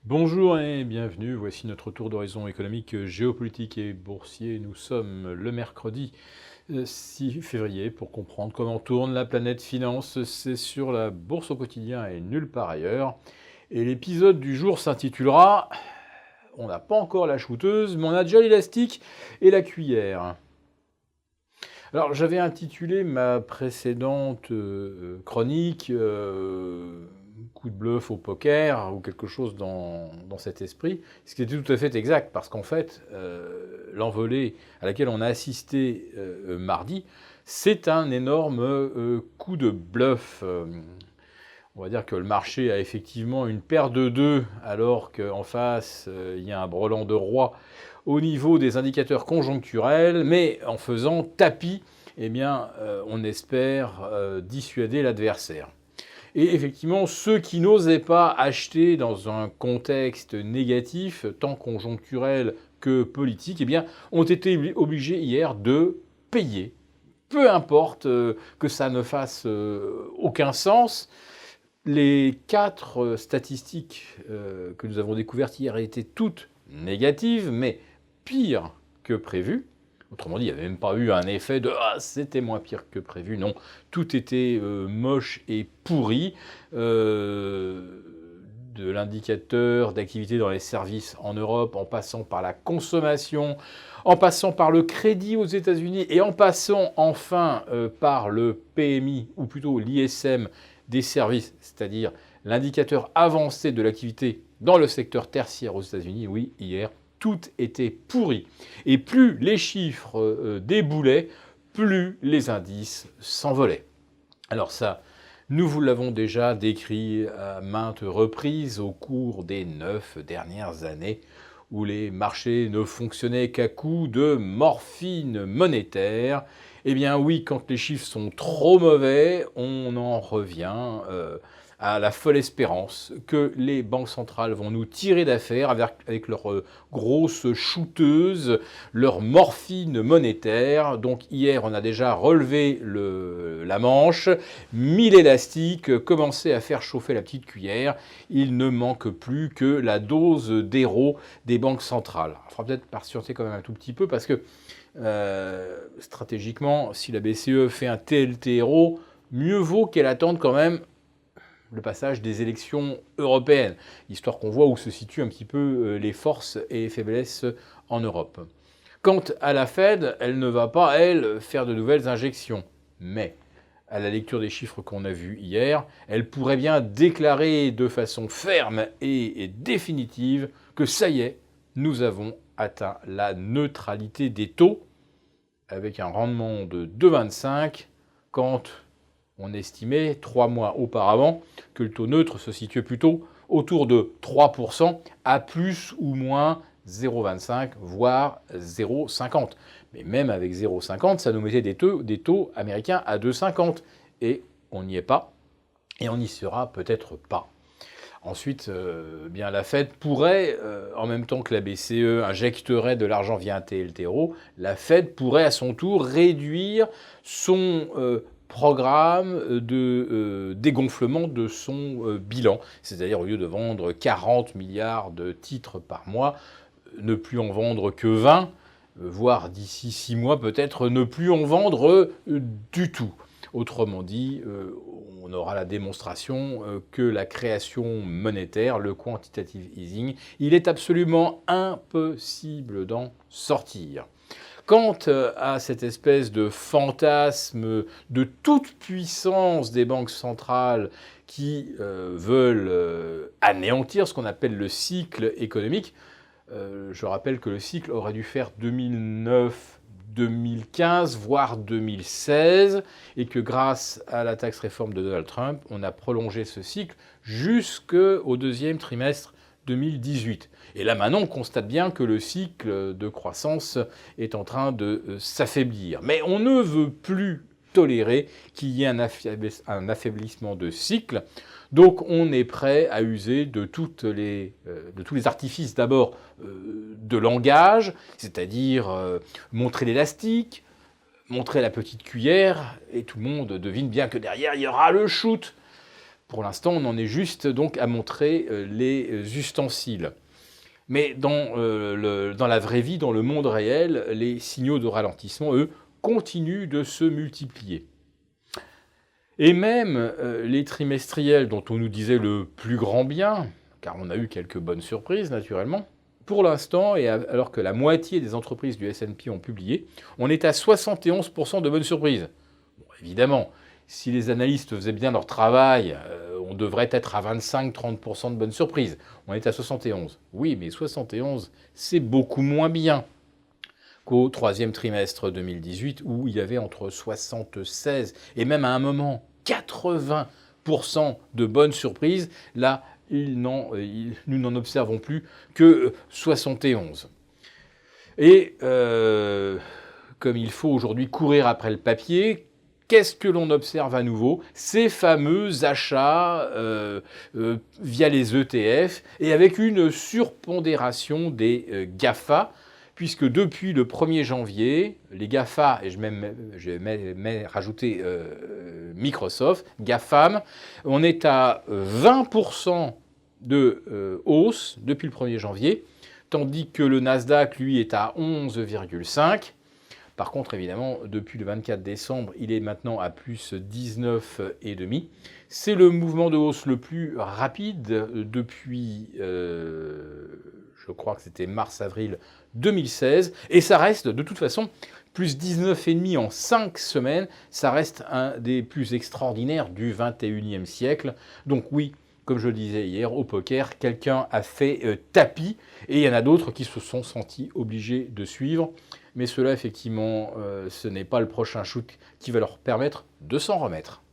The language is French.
Bonjour et bienvenue, voici notre tour d'horizon économique, géopolitique et boursier. Nous sommes le mercredi 6 février pour comprendre comment tourne la planète finance. C'est sur la bourse au quotidien et nulle part ailleurs. Et l'épisode du jour s'intitulera « On n'a pas encore la shooteuse, mais on a déjà l'élastique et la cuillère ». Alors j'avais intitulé ma précédente chronique coup de bluff au poker ou quelque chose dans cet esprit, ce qui était tout à fait exact, parce qu'en fait, l'envolée à laquelle on a assisté mardi, c'est un énorme coup de bluff. On va dire que le marché a effectivement une paire de deux, alors qu'en face, il y a un brelan de roi au niveau des indicateurs conjoncturels, mais en faisant tapis, eh bien, on espère dissuader l'adversaire. Et effectivement, ceux qui n'osaient pas acheter dans un contexte négatif, tant conjoncturel que politique, eh bien, ont été obligés hier de payer. Peu importe que ça ne fasse aucun sens. Les 4 statistiques que nous avons découvertes hier étaient toutes négatives, mais pire que prévu. Autrement dit, il n'y avait même pas eu un effet de « Ah, c'était moins pire que prévu ». Non, tout était moche et pourri. De l'indicateur d'activité dans les services en Europe, en passant par la consommation, en passant par le crédit aux États-Unis et en passant enfin par le PMI, ou plutôt l'ISM des services, c'est-à-dire l'indicateur avancé de l'activité dans le secteur tertiaire aux États-Unis. Oui, hier, tout était pourri. Et plus les chiffres déboulaient, plus les indices s'envolaient. Alors ça, nous vous l'avons déjà décrit à maintes reprises au cours des 9 dernières années, où les marchés ne fonctionnaient qu'à coup de morphine monétaire. Eh bien oui, quand les chiffres sont trop mauvais, on en revient à la folle espérance que les banques centrales vont nous tirer d'affaire avec leurs grosses shooteuses, leur morphine monétaire. Donc hier, on a déjà relevé la manche, mis l'élastique, commencé à faire chauffer la petite cuillère. Il ne manque plus que la dose d'héros des banques centrales. Il faudra peut-être patienter quand même un tout petit peu parce que stratégiquement, si la BCE fait un TLTRO, mieux vaut qu'elle attende quand même le passage des élections européennes, histoire qu'on voit où se situent un petit peu les forces et les faiblesses en Europe. Quant à la Fed, elle ne va pas, elle, faire de nouvelles injections. Mais, à la lecture des chiffres qu'on a vus hier, elle pourrait bien déclarer de façon ferme et définitive que ça y est, nous avons atteint la neutralité des taux, avec un rendement de 2,25 quand on estimait 3 mois auparavant que le taux neutre se situait plutôt autour de 3% à plus ou moins 0,25 voire 0,50. Mais même avec 0,50, ça nous mettait des taux américains à 2,50 et on n'y est pas et on n'y sera peut-être pas. Ensuite, bien la Fed pourrait, en même temps que la BCE injecterait de l'argent via un TLTRO, la Fed pourrait à son tour réduire son programme de dégonflement de son bilan. C'est-à-dire au lieu de vendre 40 milliards de titres par mois, ne plus en vendre que 20, voire d'ici 6 mois peut-être ne plus en vendre du tout. Autrement dit, on aura la démonstration que la création monétaire, le quantitative easing, il est absolument impossible d'en sortir. Quant à cette espèce de fantasme de toute puissance des banques centrales qui veulent anéantir ce qu'on appelle le cycle économique, je rappelle que le cycle aurait dû faire 2009, 2015, voire 2016, et que grâce à la taxe réforme de Donald Trump, on a prolongé ce cycle jusqu'au deuxième trimestre 2018. Et là maintenant, on constate bien que le cycle de croissance est en train de s'affaiblir. Mais on ne veut plus tolérer qu'il y ait un affaiblissement de cycle. Donc on est prêt à user de tous les artifices d'abord de langage, c'est-à-dire montrer l'élastique, montrer la petite cuillère, et tout le monde devine bien que derrière il y aura le shoot. Pour l'instant, on en est juste donc à montrer les ustensiles. Mais dans la vraie vie, dans le monde réel, les signaux de ralentissement, eux, continuent de se multiplier. Et même les trimestriels dont on nous disait le plus grand bien, car on a eu quelques bonnes surprises naturellement, pour l'instant, et alors que la moitié des entreprises du S&P ont publié, on est à 71% de bonnes surprises. Bon, évidemment, si les analystes faisaient bien leur travail, on devrait être à 25-30% de bonnes surprises. On est à 71. Oui, mais 71, c'est beaucoup moins bien qu'au troisième trimestre 2018, où il y avait entre 76 et même à un moment 80% de bonnes surprises. Là, nous n'en observons plus que 71. Et comme il faut aujourd'hui courir après le papier, qu'est-ce que l'on observe à nouveau? Ces fameux achats via les ETF et avec une surpondération des GAFA, puisque depuis le 1er janvier, les GAFA, et je vais rajouter Microsoft, GAFAM, on est à 20% de hausse depuis le 1er janvier, tandis que le Nasdaq, lui, est à 11,5%. Par contre, évidemment, depuis le 24 décembre, il est maintenant à plus 19,5. C'est le mouvement de hausse le plus rapide depuis, je crois que c'était mars-avril 2016. Et ça reste, de toute façon, plus 19,5 en 5 semaines. Ça reste un des plus extraordinaires du 21e siècle. Donc oui, comme je le disais hier, au poker, quelqu'un a fait tapis. Et il y en a d'autres qui se sont sentis obligés de suivre. Mais cela, effectivement, ce n'est pas le prochain shoot qui va leur permettre de s'en remettre.